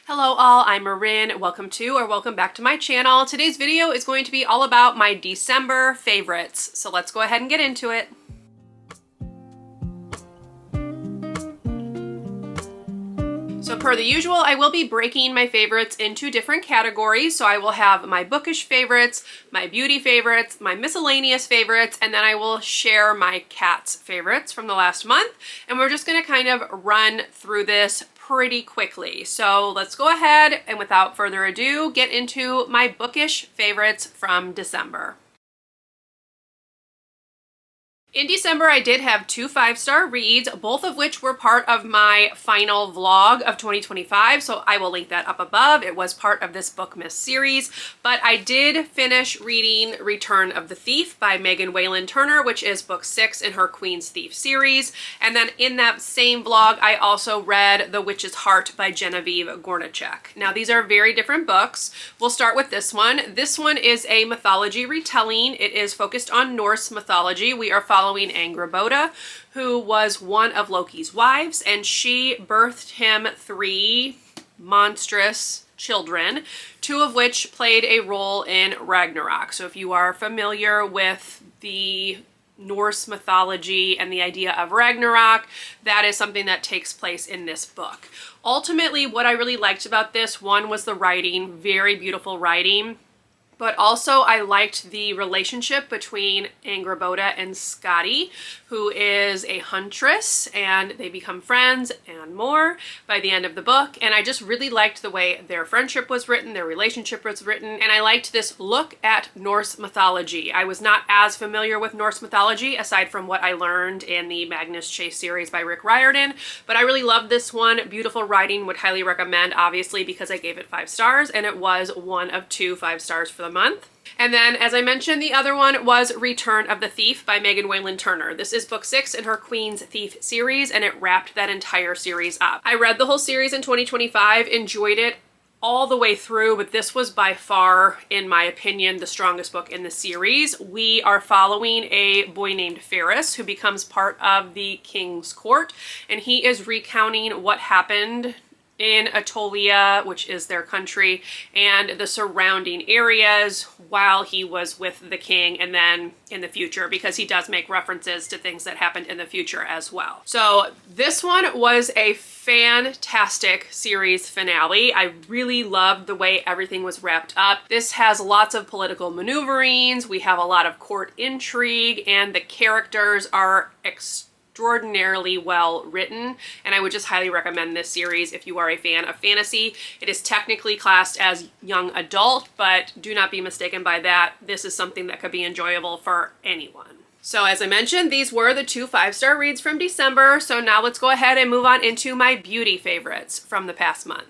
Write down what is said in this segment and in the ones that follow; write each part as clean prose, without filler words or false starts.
Hello all, I'm Marin. Welcome to or welcome back to my channel. Today's video is going to be all about my December favorites. So let's go ahead and get into it. So per the usual, I will be breaking my favorites into different categories. So I will have my bookish favorites, my beauty favorites, my miscellaneous favorites, and then I will share my cat's favorites from the last month. And we're just gonna kind of run through this pretty quickly. So let's go ahead and without further ado, get into my bookish favorites from December. In December, I did have two 5-star reads, both of which were part of my final vlog of 2025, so I will link that up above. It was part of this Bookmas series, but I did finish reading Return of the Thief by Megan Whalen Turner, which is book 6 in her Queen's Thief series. And then in that same vlog, I also read The Witch's Heart by Genevieve Gornichek. Now, these are very different books. We'll start with this one. This one is a mythology retelling. It is focused on Norse mythology. We are following Angrboda, who was one of Loki's wives, and she birthed him 3 monstrous children, 2 of which played a role in Ragnarok. So if you are familiar with the Norse mythology and the idea of Ragnarok, that is something that takes place in this book. Ultimately, what I really liked about this one was the writing, very beautiful writing. But also I liked the relationship between Angrboda and Skadi, who is a huntress, and they become friends and more by the end of the book. And I just really liked the way their friendship was written, their relationship was written, and I liked this look at Norse mythology. I was not as familiar with Norse mythology aside from what I learned in the Magnus Chase series by Rick Riordan, but I really loved this one. Beautiful writing, would highly recommend, obviously, because I gave it 5 stars, and it was one of 2 5-stars for the month. And then, as I mentioned, the other one was Return of the Thief by Megan Whalen Turner. This is book 6 in her Queen's Thief series, and it wrapped that entire series up. I read the whole series in 2025, enjoyed it all the way through, but this was by far, in my opinion, the strongest book in the series. We are following a boy named Ferris who becomes part of the King's Court, and he is recounting what happened in Atolia, which is their country, and the surrounding areas while he was with the king, and then in the future, because he does make references to things that happened in the future as well. So this one was a fantastic series finale. I really loved the way everything was wrapped up. This has lots of political maneuverings, we have a lot of court intrigue, and the characters are extraordinarily well written, and I would just highly recommend this series if you are a fan of fantasy. It is technically classed as young adult, but do not be mistaken by that. This is something that could be enjoyable for anyone. So as I mentioned, these were the 2 5-star reads from December, so now let's go ahead and move on into my beauty favorites from the past month.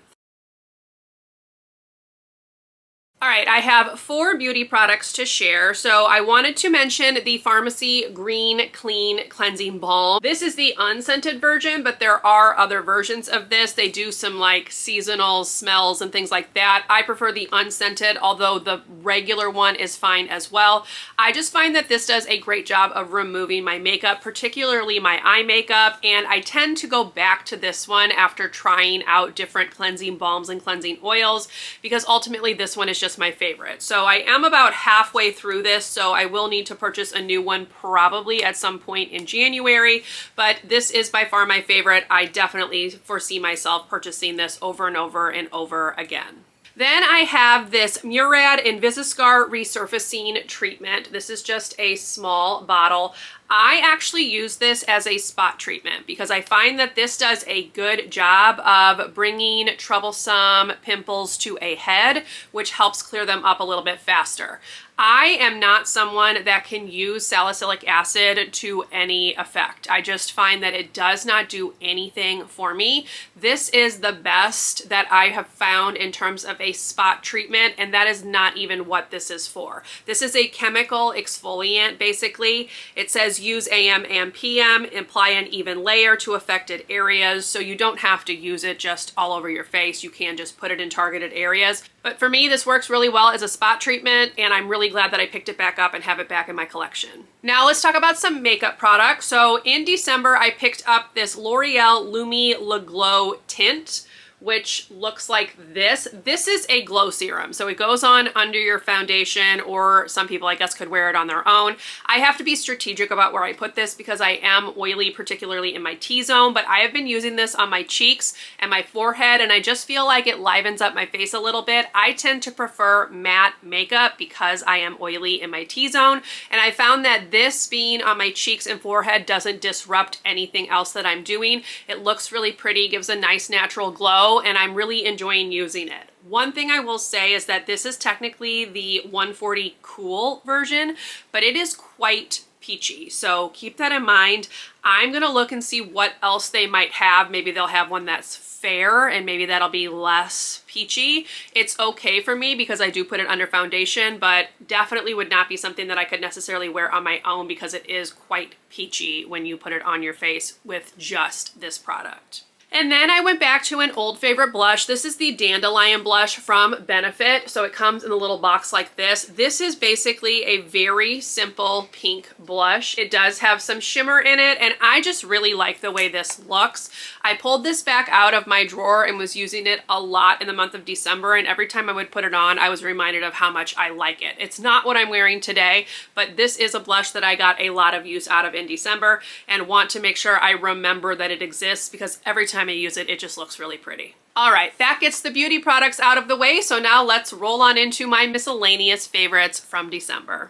All right, I have 4 beauty products to share. So I wanted to mention the Farmacy Green Clean Cleansing Balm. This is the unscented version, but there are other versions of this. They do some like seasonal smells and things like that. I prefer the unscented, although the regular one is fine as well. I just find that this does a great job of removing my makeup, particularly my eye makeup, and I tend to go back to this one after trying out different cleansing balms and cleansing oils, because ultimately this one is just my favorite. So I am about halfway through this, so I will need to purchase a new one probably at some point in January, but this is by far my favorite. I definitely foresee myself purchasing this over and over and over again. Then I have this Murad Invisiscar Resurfacing Treatment. This is just a small bottle. I actually use this as a spot treatment because I find that this does a good job of bringing troublesome pimples to a head, which helps clear them up a little bit faster. I am not someone that can use salicylic acid to any effect. I just find that it does not do anything for me. This is the best that I have found in terms of a spot treatment, and that is not even what this is for. This is a chemical exfoliant, basically. It says use AM and PM, apply an even layer to affected areas, so you don't have to use it just all over your face. You can just put it in targeted areas. But for me, this works really well as a spot treatment, and I'm really glad that I picked it back up and have it back in my collection. Now let's talk about some makeup products. So in December, I picked up this L'Oreal Lumi Le Glow Tint, which looks like this. This is a glow serum, so it goes on under your foundation, or some people I guess could wear it on their own. I have to be strategic about where I put this because I am oily, particularly in my T-zone, but I have been using this on my cheeks and my forehead, and I just feel like it livens up my face a little bit. I tend to prefer matte makeup because I am oily in my T-zone, and I found that this being on my cheeks and forehead doesn't disrupt anything else that I'm doing. It looks really pretty, gives a nice natural glow, and I'm really enjoying using it. One thing I will say is that this is technically the 140 Cool version, but it is quite peachy, so keep that in mind. I'm gonna look and see what else they might have. Maybe they'll have one that's fair and maybe that'll be less peachy. It's okay for me because I do put it under foundation, but definitely would not be something that I could necessarily wear on my own because it is quite peachy when you put it on your face with just this product. And then I went back to an old favorite blush. This is the Dandelion blush from Benefit. So it comes in a little box like this. This is basically a very simple pink blush. It does have some shimmer in it, and I just really like the way this looks. I pulled this back out of my drawer and was using it a lot in the month of December, and every time I would put it on, I was reminded of how much I like it. It's not what I'm wearing today, but this is a blush that I got a lot of use out of in December and want to make sure I remember that it exists because every time I use it, it just looks really pretty. All right, that gets the beauty products out of the way, so now let's roll on into my miscellaneous favorites from December.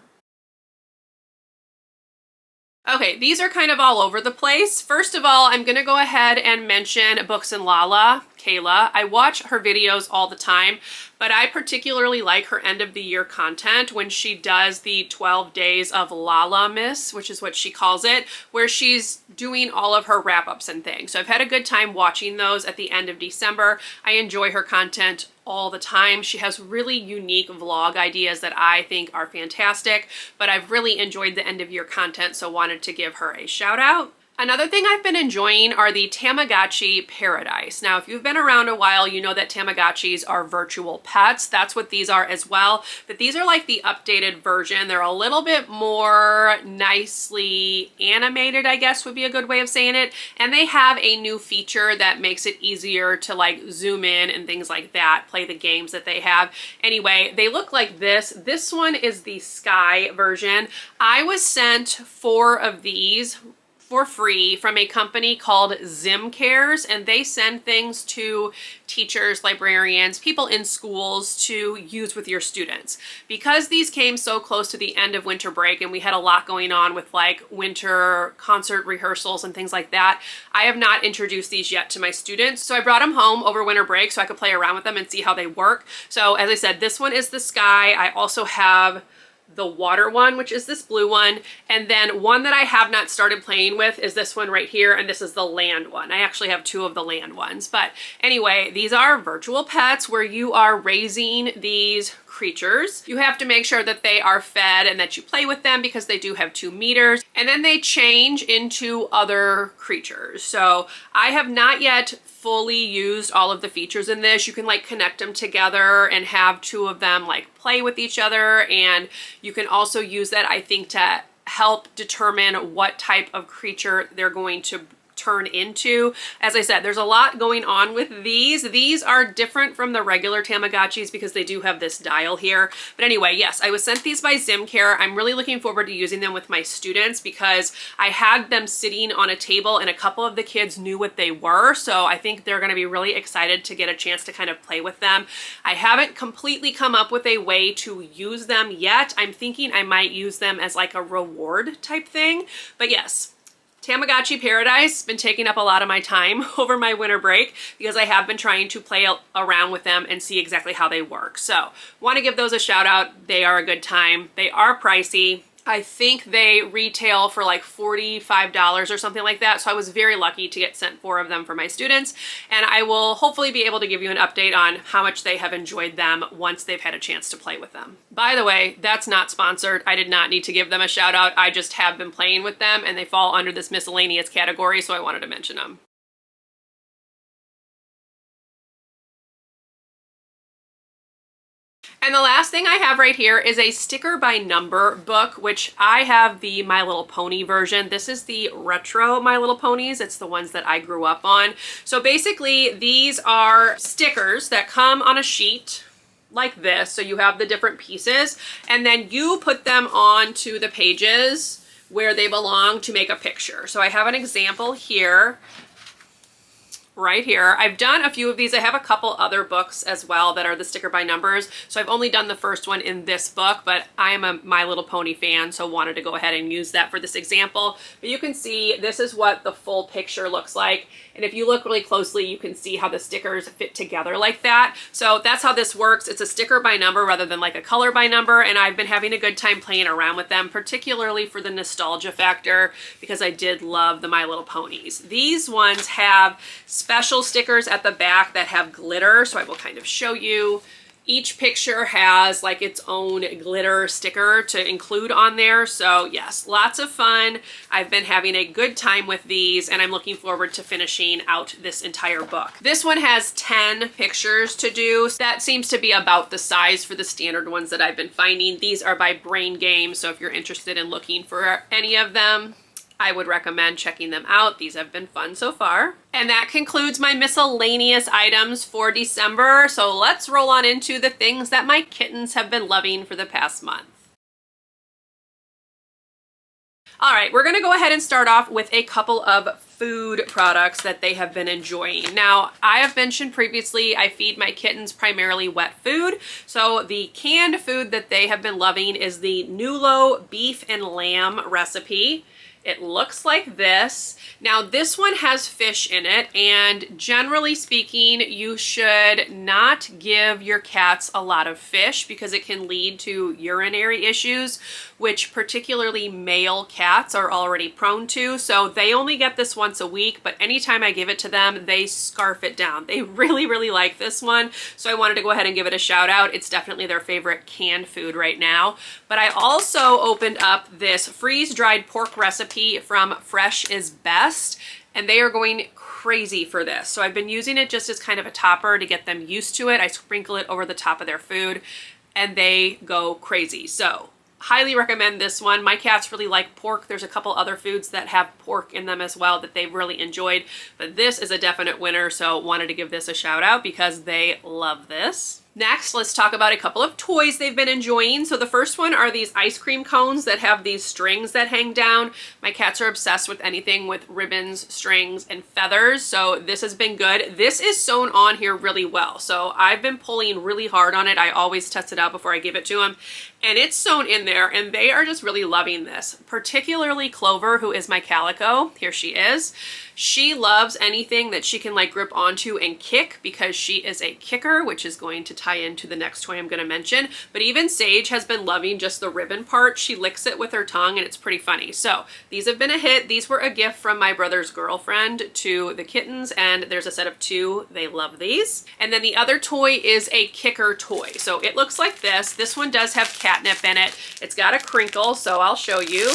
Okay, these are kind of all over the place. First of all, I'm gonna go ahead and mention Books and Lala, Kayla. I watch her videos all the time, but I particularly like her end of the year content when she does the 12 days of Lala-Miss, which is what she calls it, where she's doing all of her wrap-ups and things. So I've had a good time watching those at the end of December. I enjoy her content all the time. She has really unique vlog ideas that I think are fantastic, but I've really enjoyed the end of year content, so wanted to give her a shout out. Another thing I've been enjoying are the Tamagotchi Paradise. Now, if you've been around a while, you know that Tamagotchis are virtual pets. That's what these are as well. But these are like the updated version. They're a little bit more nicely animated, I guess would be a good way of saying it. And they have a new feature that makes it easier to like zoom in and things like that, play the games that they have. Anyway, they look like this. This one is the Sky version. I was sent 4 of these for free from a company called ZimCares, and they send things to teachers, librarians, people in schools to use with your students. Because these came so close to the end of winter break and we had a lot going on with like winter concert rehearsals and things like that, I have not introduced these yet to my students. So I brought them home over winter break so I could play around with them and see how they work. So as I said, this one is the Sky. I also have the water one, which is this blue one, and then one that I have not started playing with is this one right here, and this is the land one. I actually have 2 of the land ones, but anyway, these are virtual pets where you are raising these creatures. You have to make sure that they are fed and that you play with them because they do have 2 meters, and then they change into other creatures. So I have not yet fully used all of the features in this. You can like connect them together and have 2 of them like play with each other, and you can also use that, I think, to help determine what type of creature they're going to turn into. As I said, there's a lot going on with these. These are different from the regular Tamagotchis because they do have this dial here. But anyway, yes, I was sent these by ZimCare. I'm really looking forward to using them with my students because I had them sitting on a table and a couple of the kids knew what they were. So I think they're going to be really excited to get a chance to kind of play with them. I haven't completely come up with a way to use them yet. I'm thinking I might use them as like a reward type thing. But yes, Tamagotchi Paradise been taking up a lot of my time over my winter break because I have been trying to play around with them and see exactly how they work. So want to give those a shout out. They are a good time. They are pricey. I think they retail for like $45 or something like that. So I was very lucky to get sent 4 of them for my students. And I will hopefully be able to give you an update on how much they have enjoyed them once they've had a chance to play with them. By the way, that's not sponsored. I did not need to give them a shout out. I just have been playing with them and they fall under this miscellaneous category. So I wanted to mention them. And the last thing I have right here is a sticker by number book, which I have the My Little Pony version. This is the retro My Little Ponies. It's the ones that I grew up on. So basically these are stickers that come on a sheet like this. So you have the different pieces and then you put them onto the pages where they belong to make a picture. So I have an example here. Right here. I've done a few of these. I have a couple other books as well that are the sticker by numbers. So I've only done the first one in this book, but I am a My Little Pony fan, so wanted to go ahead and use that for this example. But you can see this is what the full picture looks like. And if you look really closely, you can see how the stickers fit together like that. So that's how this works. It's a sticker by number rather than like a color by number. And I've been having a good time playing around with them, particularly for the nostalgia factor, because I did love the My Little Ponies. These ones have special stickers at the back that have glitter, so I will kind of show you. Each picture has like its own glitter sticker to include on there. So yes, lots of fun. I've been having a good time with these and I'm looking forward to finishing out this entire book. This one has 10 pictures to do. That seems to be about the size for the standard ones that I've been finding. These are by Brain Games, so if you're interested in looking for any of them, I would recommend checking them out. These have been fun so far. And that concludes my miscellaneous items for December. So let's roll on into the things that my kittens have been loving for the past month. All right, we're gonna go ahead and start off with a couple of food products that they have been enjoying. Now, I have mentioned previously, I feed my kittens primarily wet food. So the canned food that they have been loving is the Nulo beef and lamb recipe. It looks like this. Now this one has fish in it, and generally speaking, you should not give your cats a lot of fish because it can lead to urinary issues, which particularly male cats are already prone to. So they only get this once a week, but anytime I give it to them, they scarf it down. They really, really like this one. So I wanted to go ahead and give it a shout out. It's definitely their favorite canned food right now. But I also opened up this freeze-dried pork recipe from Fresh is Best, and they are going crazy for this. So I've been using it just as kind of a topper to get them used to it. I sprinkle it over the top of their food and they go crazy. So highly recommend this one. My cats really like pork. There's a couple other foods that have pork in them as well that they've really enjoyed, but this is a definite winner. So wanted to give this a shout out because they love this. Next, let's talk about a couple of toys they've been enjoying. So the first one are these ice cream cones that have these strings that hang down. My cats are obsessed with anything with ribbons, strings, and feathers. So this has been good. This is sewn on here really well. So I've been pulling really hard on it. I always test it out before I give it to them. And it's sewn in there and they are just really loving this. Particularly Clover, who is my calico. Here she is. She loves anything that she can like grip onto and kick because she is a kicker, which is going to tie into the next toy I'm going to mention. But even Sage has been loving just the ribbon part. She licks it with her tongue and it's pretty funny. So these have been a hit. These were a gift from my brother's girlfriend to the kittens, and there's a set of 2. They love these. And then the other toy is a kicker toy. So it looks like this. This one does have catnip in it. It's got a crinkle, so I'll show you.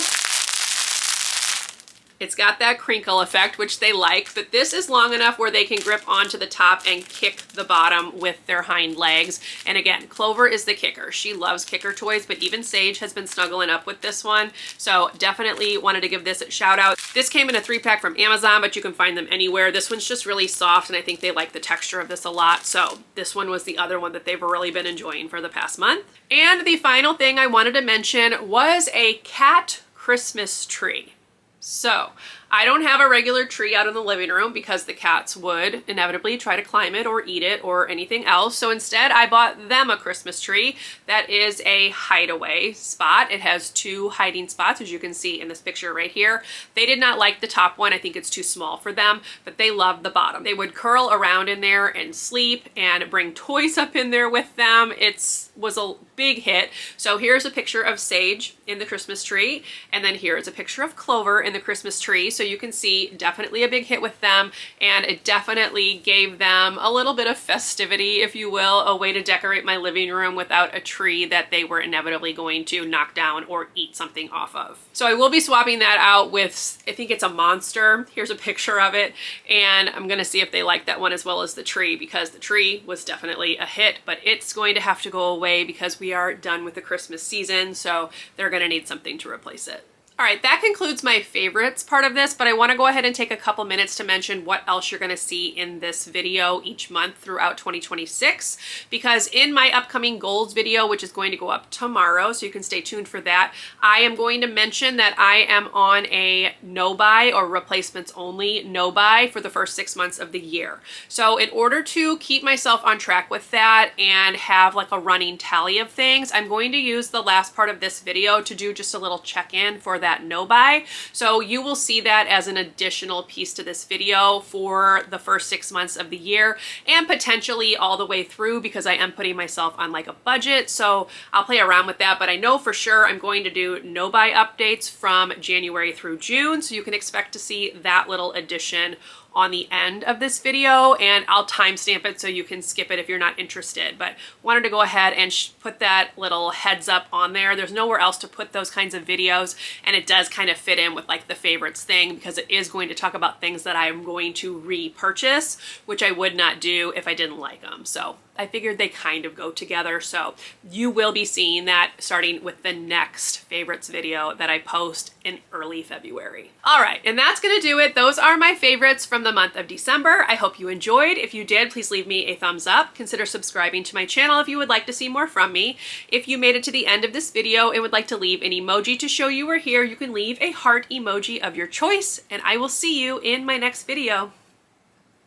It's got that crinkle effect, which they like, but this is long enough where they can grip onto the top and kick the bottom with their hind legs. And again, Clover is the kicker. She loves kicker toys, but even Sage has been snuggling up with this one. So definitely wanted to give this a shout out. This came in a 3-pack from Amazon, but you can find them anywhere. This one's just really soft, and I think they like the texture of this a lot. So this one was the other one that they've really been enjoying for the past month. And the final thing I wanted to mention was a cat Christmas tree. So I don't have a regular tree out in the living room because the cats would inevitably try to climb it or eat it or anything else. So instead I bought them a Christmas tree that is a hideaway spot. It has 2 hiding spots, as you can see in this picture right here. They did not like the top one. I think it's too small for them, but they loved the bottom. They would curl around in there and sleep and bring toys up in there with them. It was a big hit. So here's a picture of Sage in the Christmas tree, and then here is a picture of Clover in the Christmas tree. So so you can see definitely a big hit with them, and it definitely gave them a little bit of festivity, if you will, a way to decorate my living room without a tree that they were inevitably going to knock down or eat something off of. So I will be swapping that out with, I think it's a monster. Here's a picture of it, and I'm gonna see if they like that one as well as the tree, because the tree was definitely a hit, but it's going to have to go away because we are done with the Christmas season, so they're gonna need something to replace it. All right, that concludes my favorites part of this, but I wanna go ahead and take a couple minutes to mention what else you're gonna see in this video each month throughout 2026, because in my upcoming goals video, which is going to go up tomorrow, so you can stay tuned for that, I am going to mention that I am on a no buy or replacements only no buy for the first 6 months of the year. So in order to keep myself on track with that and have like a running tally of things, I'm going to use the last part of this video to do just a little check-in for that no buy. So you will see that as an additional piece to this video for the first 6 months of the year, and potentially all the way through, because I am putting myself on like a budget. So I'll play around with that, but I know for sure I'm going to do no buy updates from January through June. So you can expect to see that little addition on the end of this video, and I'll timestamp it so you can skip it if you're not interested, but wanted to go ahead and put that little heads up on there. There's nowhere else to put those kinds of videos, and it does kind of fit in with like the favorites thing, because it is going to talk about things that I'm going to repurchase, which I would not do if I didn't like them. So I figured they kind of go together. So you will be seeing that starting with the next favorites video that I post in early February. All right, and that's gonna do it. Those are my favorites from the month of December. I hope you enjoyed. If you did, please leave me a thumbs up. Consider subscribing to my channel if you would like to see more from me. If you made it to the end of this video and would like to leave an emoji to show you were here, you can leave a heart emoji of your choice, and I will see you in my next video.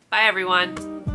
Bye, everyone.